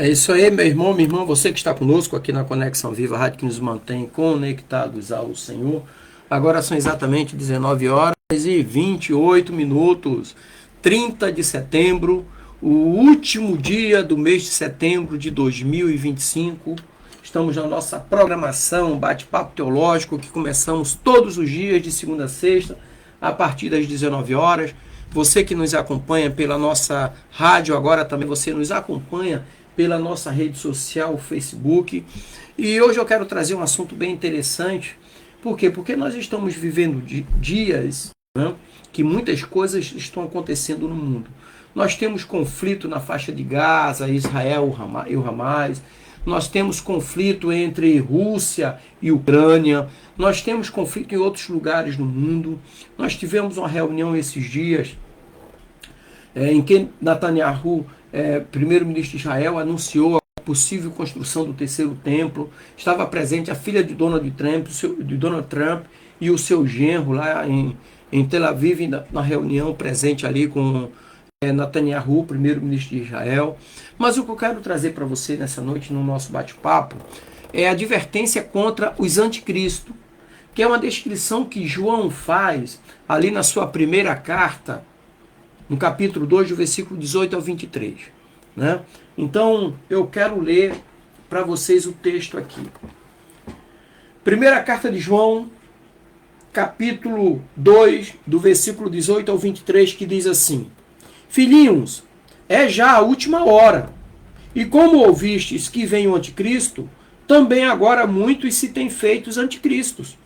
É isso aí, meu irmão, minha irmã, você que está conosco aqui na Conexão Viva, a rádio que nos mantém conectados ao Senhor. Agora são exatamente 19 horas e 28 minutos, 30 de setembro, o último dia do mês de setembro de 2025. Estamos na nossa programação Bate-Papo Teológico, que começamos todos os dias, de segunda a sexta, a partir das 19 horas. Você que nos acompanha pela nossa rádio, agora também você nos acompanha pela nossa rede social, o Facebook. E hoje eu quero trazer um assunto bem interessante. Por quê? Porque nós estamos vivendo dias, né, que muitas coisas estão acontecendo no mundo. Nós temos conflito na faixa de Gaza, Israel e o Hamas. Nós temos conflito entre Rússia e Ucrânia. Nós temos conflito em outros lugares no mundo. Nós tivemos uma reunião esses dias em que Netanyahu, primeiro-ministro de Israel, anunciou a possível construção do terceiro templo. Estava presente a filha de Donald Trump e o seu genro lá em Tel Aviv, na reunião presente ali com Netanyahu, primeiro-ministro de Israel. Mas o que eu quero trazer para você nessa noite, no nosso bate-papo, é a advertência contra os anticristos, que é uma descrição que João faz ali na sua primeira carta, no capítulo 2, do versículo 18 ao 23. Né? Então, eu quero ler para vocês o texto aqui. Primeira carta de João, capítulo 2, do versículo 18 ao 23, que diz assim: Filhinhos, é já a última hora, e como ouvistes que vem o anticristo, também agora muitos se têm feito os anticristos,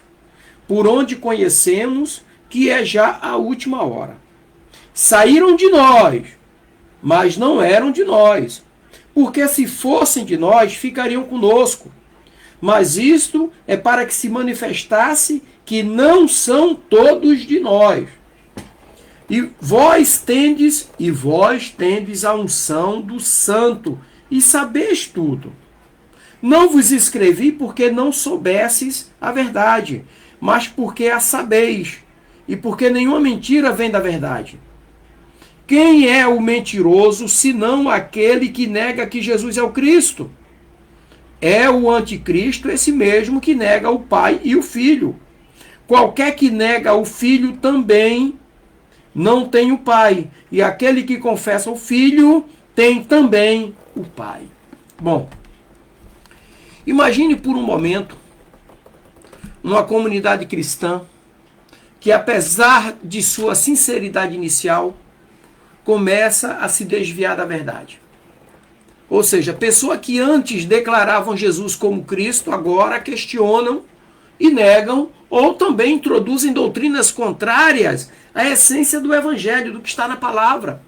por onde conhecemos que é já a última hora. Saíram de nós, mas não eram de nós, porque se fossem de nós, ficariam conosco. Mas isto é para que se manifestasse que não são todos de nós. E vós tendes a unção do Santo, e sabeis tudo. Não vos escrevi porque não soubesses a verdade, mas porque a sabeis, e porque nenhuma mentira vem da verdade. Quem é o mentiroso, senão aquele que nega que Jesus é o Cristo? É o anticristo, esse mesmo que nega o Pai e o Filho. Qualquer que nega o Filho também não tem o Pai. E aquele que confessa o Filho tem também o Pai. Bom, imagine por um momento uma comunidade cristã que, apesar de sua sinceridade inicial, começa a se desviar da verdade. Ou seja, pessoas que antes declaravam Jesus como Cristo, agora questionam e negam, ou também introduzem doutrinas contrárias à essência do Evangelho, do que está na palavra.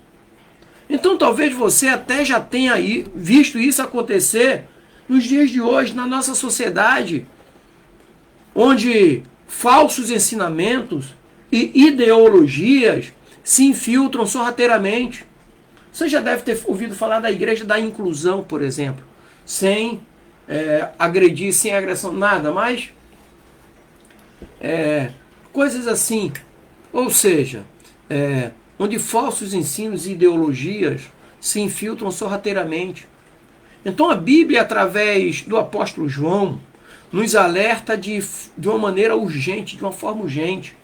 Então talvez você até já tenha visto isso acontecer nos dias de hoje, na nossa sociedade, onde falsos ensinamentos e ideologias se infiltram sorrateiramente. Você já deve ter ouvido falar da igreja da inclusão, por exemplo, sem agredir, sem agressão, nada, mas coisas assim. Ou seja, onde falsos ensinos e ideologias se infiltram sorrateiramente. Então a Bíblia, através do apóstolo João, nos alerta de uma maneira urgente, de uma forma urgente.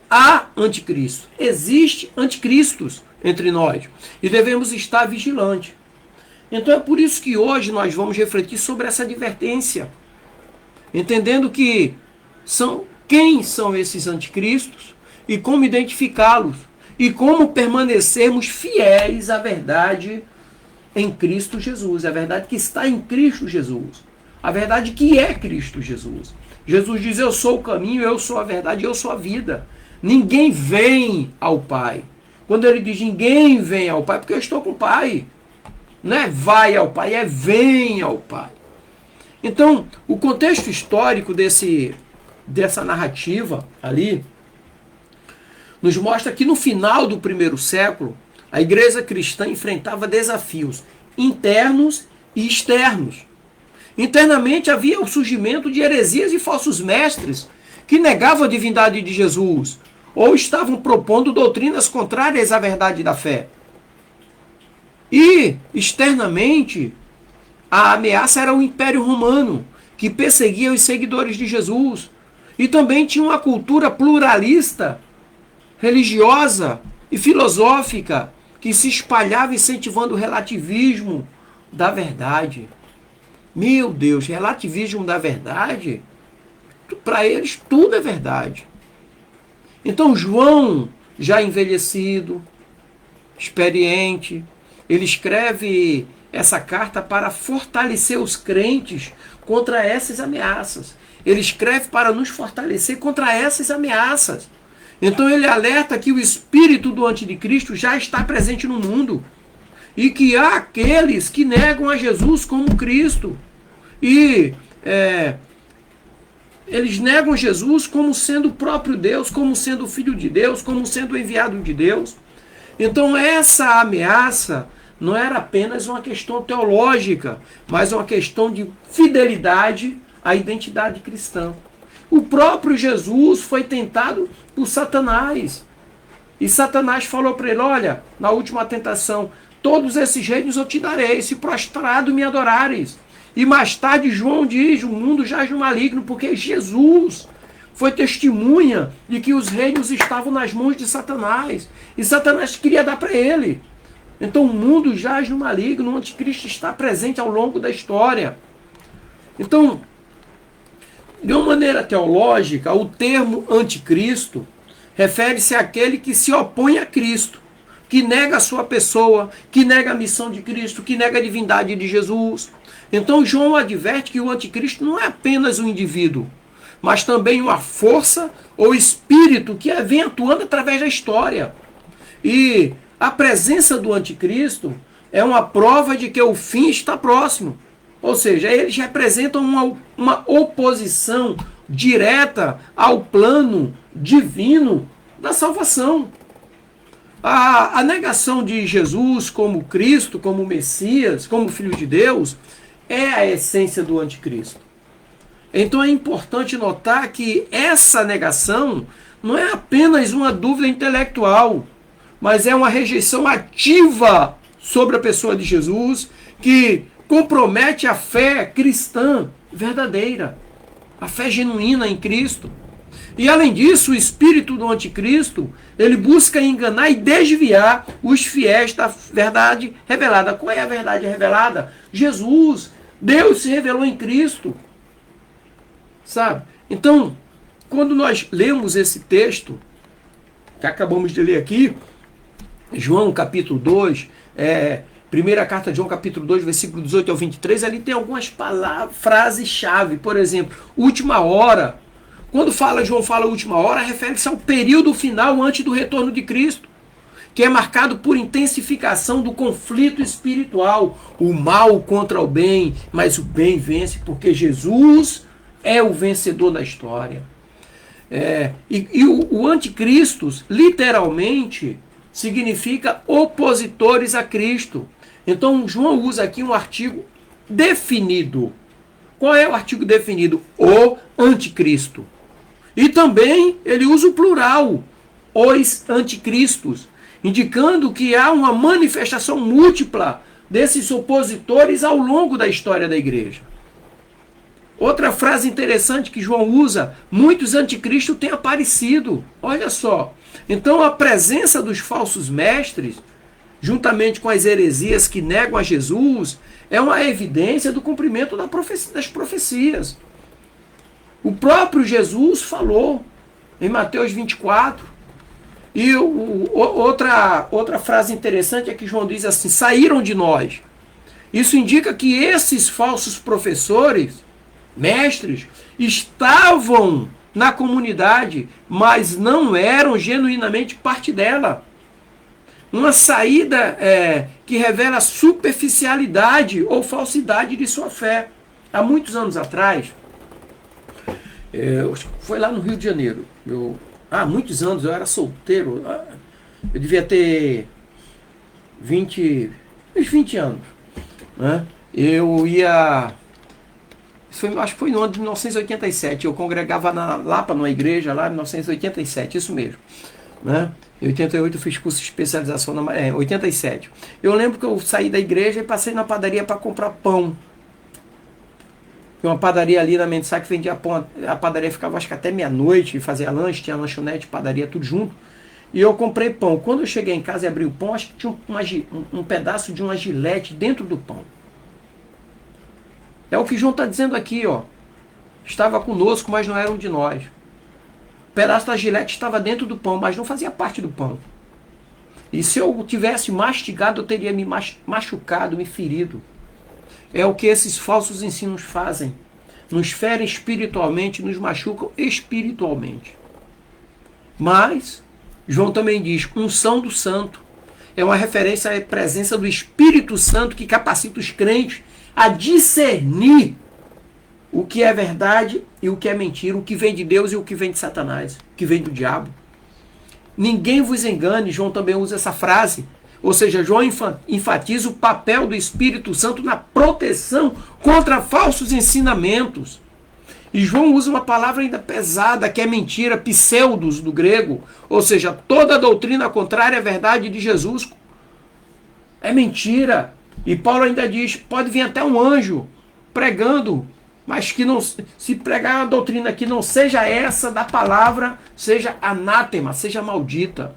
Há anticristo. Existe anticristos entre nós. E devemos estar vigilantes. Então é por isso que hoje nós vamos refletir sobre essa advertência. Entendendo que quem são esses anticristos e como identificá-los. E como permanecermos fiéis à verdade em Cristo Jesus. A verdade que está em Cristo Jesus. A verdade que é Cristo Jesus. Jesus diz: eu sou o caminho, eu sou a verdade, eu sou a vida. Ninguém vem ao Pai. Quando ele diz ninguém vem ao Pai, porque eu estou com o Pai. Não é vai ao Pai, é vem ao Pai. Então, o contexto histórico dessa narrativa ali nos mostra que no final do primeiro século, a igreja cristã enfrentava desafios internos e externos. Internamente havia o surgimento de heresias e falsos mestres que negavam a divindade de Jesus ou estavam propondo doutrinas contrárias à verdade da fé. E, externamente, A ameaça era o Império Romano, que perseguia os seguidores de Jesus. E também tinha uma cultura pluralista, religiosa e filosófica, que se espalhava incentivando o relativismo da verdade. Meu Deus, relativismo da verdade? Para eles tudo é verdade. Então João, já envelhecido, experiente, ele escreve essa carta para fortalecer os crentes contra essas ameaças. Ele escreve para nos fortalecer contra essas ameaças. Então ele alerta que o espírito do anticristo já está presente no mundo e que há aqueles que negam a Jesus como Cristo. E eles negam Jesus como sendo o próprio Deus, como sendo o Filho de Deus, como sendo o enviado de Deus. Então essa ameaça não era apenas uma questão teológica, mas uma questão de fidelidade à identidade cristã. O próprio Jesus foi tentado por Satanás. E Satanás falou para ele, olha, na última tentação, todos esses reinos eu te darei, se prostrado me adorares. E mais tarde João diz, o mundo jaz no maligno, porque Jesus foi testemunha de que os reinos estavam nas mãos de Satanás. E Satanás queria dar para ele. Então o mundo jaz no maligno, o anticristo está presente ao longo da história. Então, de uma maneira teológica, o termo anticristo refere-se àquele que se opõe a Cristo, que nega a sua pessoa, que nega a missão de Cristo, que nega a divindade de Jesus. Então João adverte que o anticristo não é apenas um indivíduo, mas também uma força ou espírito que vem atuando através da história. E a presença do anticristo é uma prova de que o fim está próximo. Ou seja, eles representam uma oposição direta ao plano divino da salvação. A negação de Jesus como Cristo, como Messias, como Filho de Deus, é a essência do anticristo. Então é importante notar que essa negação não é apenas uma dúvida intelectual, mas é uma rejeição ativa sobre a pessoa de Jesus, que compromete a fé cristã verdadeira, a fé genuína em Cristo. E além disso, o espírito do anticristo, ele busca enganar e desviar os fiéis da verdade revelada. Qual é a verdade revelada? Jesus. Deus se revelou em Cristo. Sabe? Então, quando nós lemos esse texto, que acabamos de ler aqui, João capítulo 2, primeira carta de João capítulo 2, versículo 18 ao 23, ali tem algumas frases-chave. Por exemplo, última hora. Quando João fala última hora, refere-se ao período final antes do retorno de Cristo, que é marcado por intensificação do conflito espiritual, o mal contra o bem, mas o bem vence, porque Jesus é o vencedor da história. O anticristo, literalmente, significa opositores a Cristo. Então, João usa aqui um artigo definido. Qual é o artigo definido? O anticristo. E também ele usa o plural, os anticristos, indicando que há uma manifestação múltipla desses opositores ao longo da história da igreja. Outra frase interessante que João usa, muitos anticristos têm aparecido. Olha só. Então a presença dos falsos mestres, juntamente com as heresias que negam a Jesus, é uma evidência do cumprimento das profecias. O próprio Jesus falou em Mateus 24. E outra frase interessante é que João diz assim, saíram de nós. Isso indica que esses falsos professores, mestres, estavam na comunidade, mas não eram genuinamente parte dela. Uma saída que revela superficialidade ou falsidade de sua fé. Há muitos anos atrás, foi lá no Rio de Janeiro. Há muitos anos, eu era solteiro. Eu devia ter uns 20 anos. Né? Eu ia... acho que foi no ano de 1987. Eu congregava na Lapa, numa igreja lá, em 1987, isso mesmo. Né? Em 88 eu fiz curso de especialização, 87. Eu lembro que eu saí da igreja e passei na padaria para comprar pão. Tem uma padaria ali na Mensah que vendia pão. A padaria ficava acho que até meia-noite, fazia lanche, tinha lanchonete, padaria, tudo junto. E eu comprei pão. Quando eu cheguei em casa e abri o pão, acho que tinha um pedaço de uma gilete dentro do pão. É o que João está dizendo aqui, ó. Estava conosco, mas não era um de nós. O pedaço da gilete estava dentro do pão, mas não fazia parte do pão. E se eu tivesse mastigado, eu teria me machucado, me ferido. É o que esses falsos ensinos fazem. Nos ferem espiritualmente, nos machucam espiritualmente. Mas, João também diz, unção do santo. É uma referência à presença do Espírito Santo que capacita os crentes a discernir o que é verdade e o que é mentira, o que vem de Deus e o que vem de Satanás, o que vem do diabo. Ninguém vos engane, João também usa essa frase. Ou seja, João enfatiza o papel do Espírito Santo na proteção contra falsos ensinamentos. E João usa uma palavra ainda pesada, que é mentira, pseudos do grego. Ou seja, toda doutrina contrária à verdade de Jesus é mentira. E Paulo ainda diz, pode vir até um anjo pregando, mas que não, se pregar uma doutrina que não seja essa da palavra, seja anátema, seja maldita.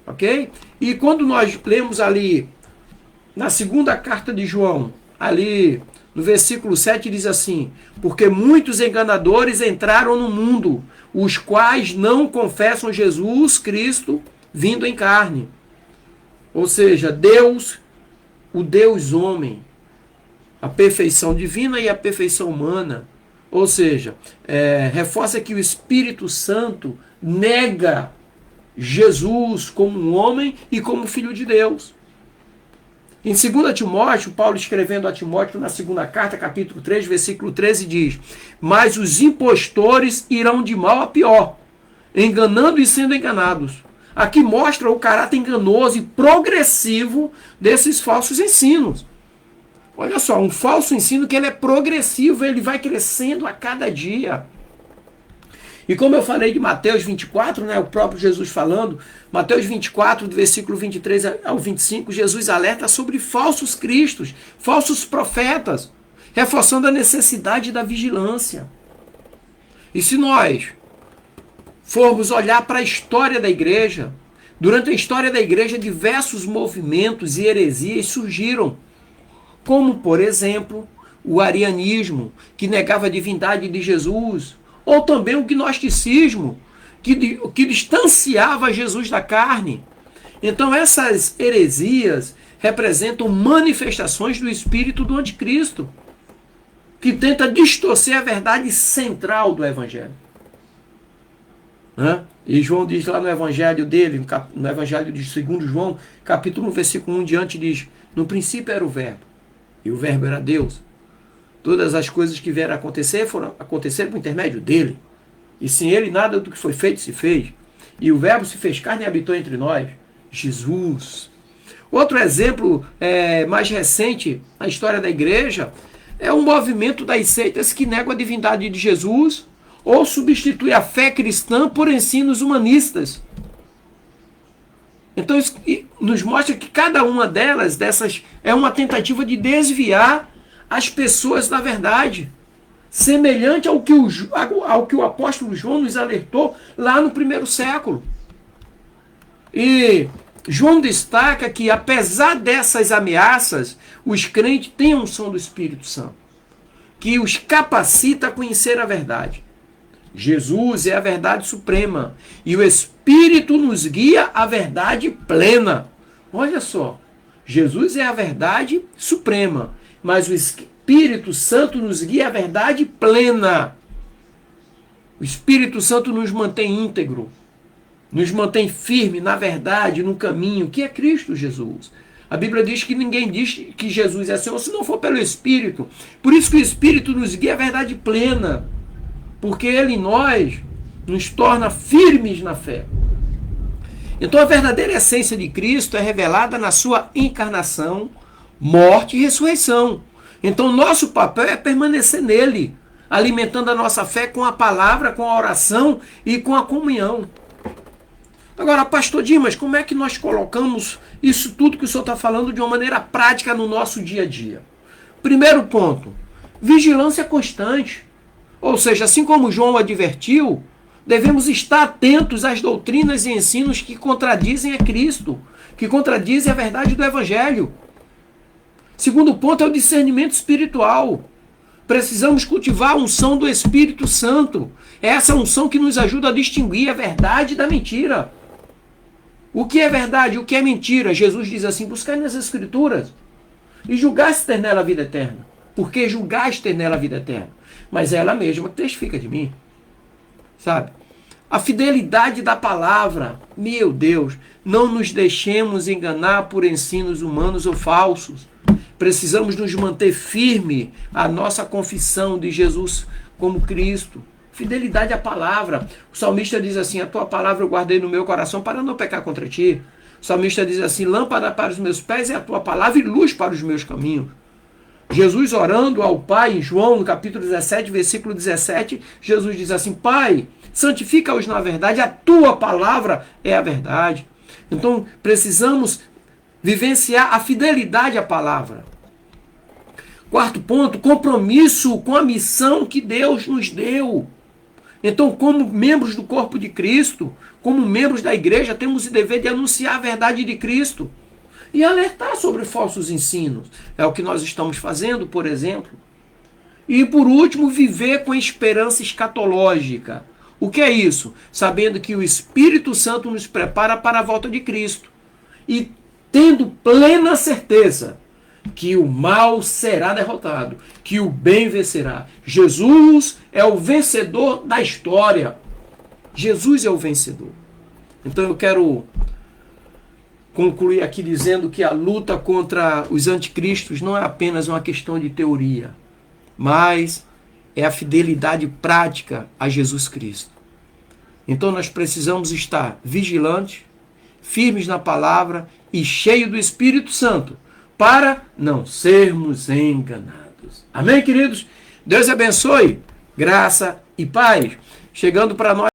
Ok? E quando nós lemos ali, na segunda carta de João, ali no versículo 7 diz assim, porque muitos enganadores entraram no mundo, os quais não confessam Jesus Cristo vindo em carne. Ou seja, Deus, o Deus homem, a perfeição divina e a perfeição humana. Ou seja, reforça que o Espírito Santo nega Jesus como um homem e como filho de Deus. Em 2 Timóteo, Paulo escrevendo a Timóteo na segunda carta, capítulo 3, versículo 13, diz, mas os impostores irão de mal a pior, enganando e sendo enganados. Aqui mostra o caráter enganoso e progressivo desses falsos ensinos. Olha só, um falso ensino que ele é progressivo, ele vai crescendo a cada dia. E como eu falei de Mateus 24, né, o próprio Jesus falando, Mateus 24, do versículo 23 ao 25, Jesus alerta sobre falsos cristos, falsos profetas, reforçando a necessidade da vigilância. E se nós formos olhar para a história da igreja, durante a história da igreja, diversos movimentos e heresias surgiram, como, por exemplo, o arianismo, que negava a divindade de Jesus, ou também o gnosticismo, que distanciava Jesus da carne. Então essas heresias representam manifestações do espírito do anticristo, que tenta distorcer a verdade central do evangelho. E João diz lá no evangelho dele, no evangelho de 2 João, capítulo 1, versículo 1 diante, diz, no princípio era o verbo, e o verbo era Deus. Todas as coisas que vieram a acontecer foram acontecer por intermédio dele. E sem ele nada do que foi feito se fez. E o verbo se fez carne e habitou entre nós. Jesus. Outro exemplo mais recente na história da igreja é um movimento das seitas que negam a divindade de Jesus ou substitui a fé cristã por ensinos humanistas. Então isso nos mostra que cada uma dessas é uma tentativa de desviar as pessoas da verdade, semelhante ao que o apóstolo João nos alertou lá no primeiro século. E João destaca que, apesar dessas ameaças, os crentes têm a unção do Espírito Santo, que os capacita a conhecer a verdade. Jesus é a verdade suprema e o Espírito nos guia à verdade plena. Olha só, Jesus é a verdade suprema, mas o Espírito Santo nos guia à verdade plena. O Espírito Santo nos mantém íntegro, nos mantém firme na verdade, no caminho, que é Cristo Jesus. A Bíblia diz que ninguém diz que Jesus é Senhor se não for pelo Espírito. Por isso que o Espírito nos guia à verdade plena, porque Ele em nós nos torna firmes na fé. Então a verdadeira essência de Cristo é revelada na sua encarnação, morte e ressurreição. Então nosso papel é permanecer nele, alimentando a nossa fé com a palavra, com a oração e com a comunhão. Agora, pastor Dimas, como é que nós colocamos isso tudo que o senhor está falando de uma maneira prática no nosso dia a dia? Primeiro ponto, Vigilância constante. Ou seja, assim como João advertiu, devemos estar atentos às doutrinas e ensinos que contradizem a Cristo, que contradizem a verdade do Evangelho. Segundo ponto é o discernimento espiritual. Precisamos cultivar a unção do Espírito Santo. É essa unção que nos ajuda a distinguir a verdade da mentira. O que é verdade, o que é mentira? Jesus diz assim, buscai nas Escrituras e julgaste ter nela a vida eterna. Porque julgaste ter nela a vida eterna. Mas é ela mesma que testifica de mim. Sabe? A fidelidade da palavra. Meu Deus, não nos deixemos enganar por ensinos humanos ou falsos. Precisamos nos manter firme à nossa confissão de Jesus como Cristo. Fidelidade à palavra. O salmista diz assim, a tua palavra eu guardei no meu coração para não pecar contra ti. O salmista diz assim, lâmpada para os meus pés é a tua palavra e luz para os meus caminhos. Jesus orando ao Pai, em João, no capítulo 17, versículo 17, Jesus diz assim, Pai, santifica-os na verdade, a tua palavra é a verdade. Então, precisamos vivenciar a fidelidade à palavra. Quarto ponto, compromisso com a missão que Deus nos deu. Então, como membros do corpo de Cristo, como membros da igreja, temos o dever de anunciar a verdade de Cristo e alertar sobre falsos ensinos. É o que nós estamos fazendo, por exemplo. E, por último, viver com esperança escatológica. O que é isso? Sabendo que o Espírito Santo nos prepara para a volta de Cristo. E tendo plena certeza que o mal será derrotado, que o bem vencerá. Jesus é o vencedor da história. Jesus é o vencedor. Então eu quero concluir aqui dizendo que a luta contra os anticristos não é apenas uma questão de teoria, mas é a fidelidade prática a Jesus Cristo. Então nós precisamos estar vigilantes, firmes na palavra e cheios do Espírito Santo, para não sermos enganados. Amém, queridos? Deus abençoe, graça e paz. Chegando para nós